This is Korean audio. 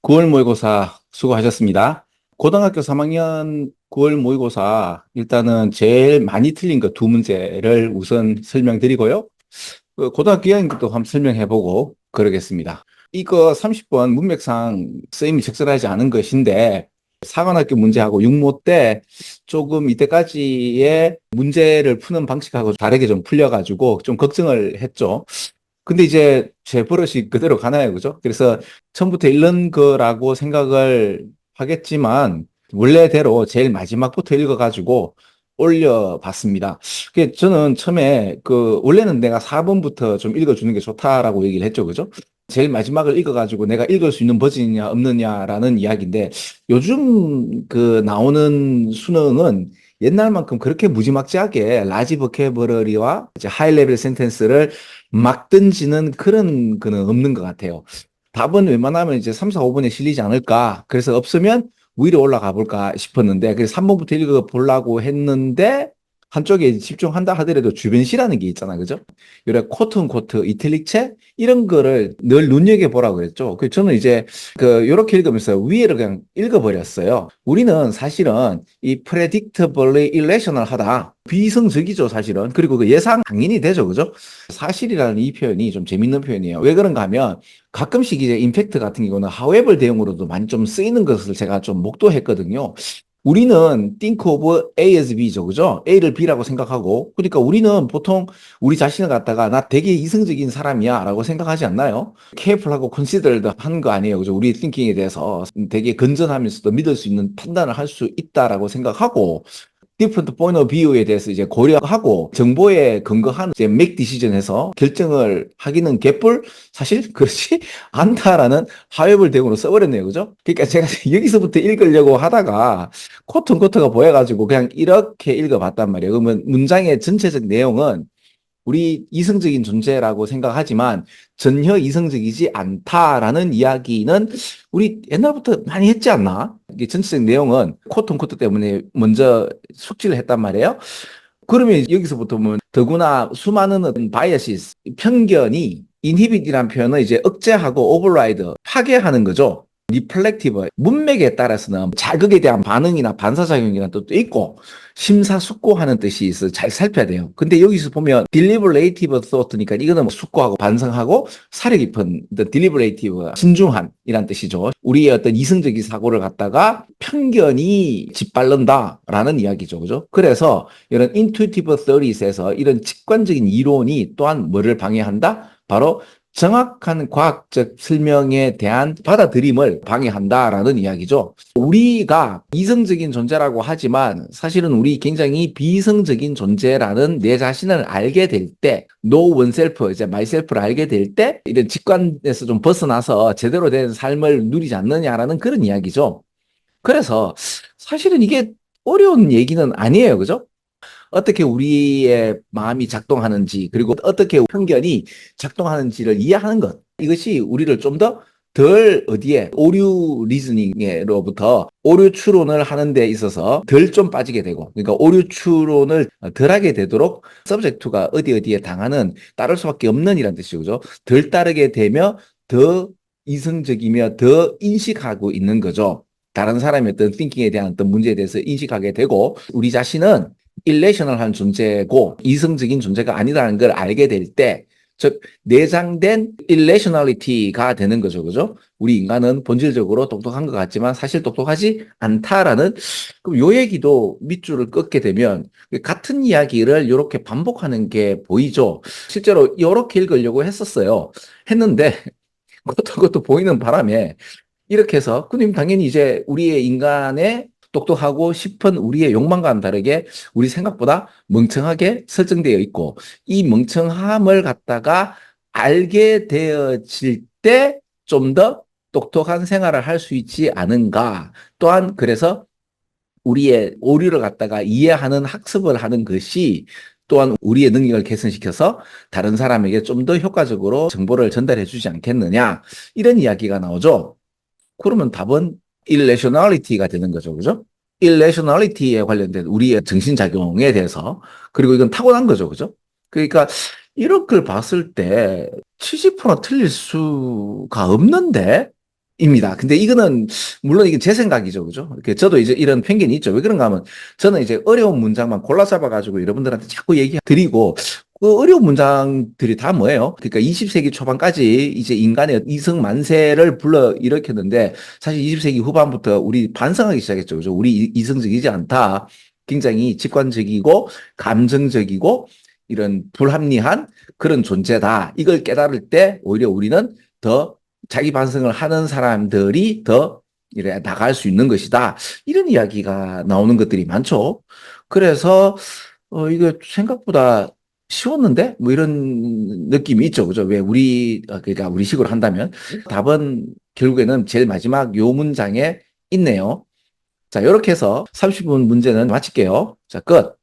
9월 모의고사 수고하셨습니다. 고등학교 3학년 9월 모의고사 일단은 제일 많이 틀린 거 두 문제를 우선 설명드리고요. 고등학교 2학년 것도 한번 설명해보고 그러겠습니다. 이거 30번 문맥상 쓰임이 적절하지 않은 것인데 사관학교 문제하고 육모 때 조금 이때까지의 문제를 푸는 방식하고 다르게 좀 풀려가지고 좀 걱정을 했죠. 근데 이제 제 버릇이 그대로 가나요, 그죠? 그래서 처음부터 읽는 거라고 생각을 하겠지만, 원래대로 제일 마지막부터 읽어가지고 올려봤습니다. 저는 처음에 원래는 내가 4번부터 좀 읽어주는 게 좋다라고 얘기를 했죠, 그죠? 제일 마지막을 읽어가지고 내가 읽을 수 있는 버전이냐 없느냐라는 이야기인데, 요즘 나오는 수능은 옛날만큼 그렇게 무지막지하게 라지 버케버러리와 이제 하이 레벨 센텐스를 막 던지는 그런 거는 없는 것 같아요. 답은 웬만하면 이제 3, 4, 5번에 실리지 않을까. 그래서 없으면 위로 올라가 볼까 싶었는데, 그래서 3번부터 읽어 보려고 했는데, 한쪽에 집중한다 하더라도 주변시라는 게 있잖아. 그죠? 이래 코트, 이탈릭체? 이런 거를 늘 눈여겨보라고 그랬죠. 저는 이제 요렇게 읽으면서 위에를 그냥 읽어버렸어요. 우리는 사실은 이 predictably irrational하다. 비이성적이죠, 사실은. 그리고 그 예상 당연히 되죠, 그죠? 사실이라는 이 표현이 좀 재밌는 표현이에요. 왜 그런가 하면 가끔씩 이제 임팩트 같은 경우는 however 대용으로도 많이 좀 쓰이는 것을 제가 좀 목도했거든요. 우리는 think of A as B죠, 그죠? A를 B라고 생각하고, 그러니까 우리는 보통 우리 자신을 갖다가 나 되게 이성적인 사람이야 라고 생각하지 않나요? careful하고 considered 하는 거 아니에요, 그죠? 우리 thinking에 대해서 되게 건전하면서도 믿을 수 있는 판단을 할 수 있다라고 생각하고, different point of view에 대해서 이제 고려하고 정보에 근거한 이제 make decision해서 결정을 하기는 개뿔 사실 그렇지 않다라는 하회불 대응으로 써버렸네요, 그죠? 그러니까 제가 여기서부터 읽으려고 하다가 코트가 보여가지고 그냥 이렇게 읽어봤단 말이에요. 그러면 문장의 전체적 내용은 우리 이성적인 존재라고 생각하지만 전혀 이성적이지 않다라는 이야기는 우리 옛날부터 많이 했지 않나? 이게 전체적 내용은 코트 때문에 먼저 숙지를 했단 말이에요. 그러면 여기서부터 보면 더구나 수많은 바이어시스, 편견이 인히빗이라는 표현은 이제 억제하고 오버라이드, 파괴하는 거죠. 리플렉티브, 문맥에 따라서는 자극에 대한 반응이나 반사작용이라는 뜻도 있고 심사숙고하는 뜻이 있어 잘 살펴야 돼요. 근데 여기서 보면 deliberative thought니까 이거는 뭐 숙고하고 반성하고 사려 깊은 deliberative, 신중한이란 뜻이죠. 우리의 어떤 이성적인 사고를 갖다가 편견이 짓밟는다라는 이야기죠. 그죠? 그래서 이런 intuitive theories에서 이런 직관적인 이론이 또한 뭐를 방해한다? 바로 정확한 과학적 설명에 대한 받아들임을 방해한다라는 이야기죠. 우리가 이성적인 존재라고 하지만 사실은 우리 굉장히 비이성적인 존재라는 내 자신을 알게 될 때, know oneself, 이제 myself를 알게 될 때, 이런 직관에서 좀 벗어나서 제대로 된 삶을 누리지 않느냐라는 그런 이야기죠. 그래서 사실은 이게 어려운 얘기는 아니에요. 그죠? 어떻게 우리의 마음이 작동하는지, 그리고 어떻게 편견이 작동하는지를 이해하는 것. 이것이 우리를 좀 더 덜 어디에 오류 리즈닝으로부터 오류 추론을 하는 데 있어서 덜 좀 빠지게 되고, 그러니까 오류 추론을 덜 하게 되도록 서브젝트가 어디에 당하는 따를 수밖에 없는 이란 뜻이죠. 그죠? 덜 따르게 되며 더 이성적이며 더 인식하고 있는 거죠. 다른 사람의 어떤 띵킹에 대한 어떤 문제에 대해서 인식하게 되고, 우리 자신은 일레이셔널한 존재고 이성적인 존재가 아니라는 걸 알게 될 때, 즉 내장된 일레이셔널리티가 되는 거죠, 그죠? 우리 인간은 본질적으로 똑똑한 것 같지만 사실 똑똑하지 않다라는, 그럼 요 얘기도 밑줄을 긋게 되면 같은 이야기를 이렇게 반복하는 게 보이죠. 실제로 이렇게 읽으려고 했었어요. 했는데 그것도 보이는 바람에 이렇게 해서, 그럼 당연히 이제 우리의 인간의 똑똑하고 싶은 우리의 욕망과는 다르게 우리 생각보다 멍청하게 설정되어 있고, 이 멍청함을 갖다가 알게 되어질 때 좀 더 똑똑한 생활을 할 수 있지 않은가. 또한 그래서 우리의 오류를 갖다가 이해하는 학습을 하는 것이 또한 우리의 능력을 개선시켜서 다른 사람에게 좀 더 효과적으로 정보를 전달해 주지 않겠느냐. 이런 이야기가 나오죠. 그러면 답은 irrationality가 되는 거죠. 그죠? irrationality에 관련된 우리의 정신작용에 대해서, 그리고 이건 타고난 거죠. 그죠? 그러니까 이렇게 봤을 때 70% 틀릴 수가 없는데 입니다. 근데 이거는 물론 이게 제 생각이죠, 그죠? 이렇게 저도 이제 이런 편견이 있죠. 왜 그런가 하면 저는 이제 어려운 문장만 골라 잡아가지고 여러분들한테 자꾸 얘기 드리고 그 어려운 문장들이 다 뭐예요? 그러니까 20세기 초반까지 이제 인간의 이성 만세를 불러 일으켰는데 사실 20세기 후반부터 우리 반성하기 시작했죠, 그죠? 우리 이성적이지 않다. 굉장히 직관적이고 감정적이고 이런 불합리한 그런 존재다. 이걸 깨달을 때 오히려 우리는 더 자기 반성을 하는 사람들이 더 이래 나갈 수 있는 것이다. 이런 이야기가 나오는 것들이 많죠. 그래서 이거 생각보다 쉬웠는데 뭐 이런 느낌이 있죠. 그죠? 왜 우리 그러니까 우리식으로 한다면 답은 결국에는 제일 마지막 요 문장에 있네요. 자, 이렇게 해서 30분 문제는 마칠게요. 자, 끝.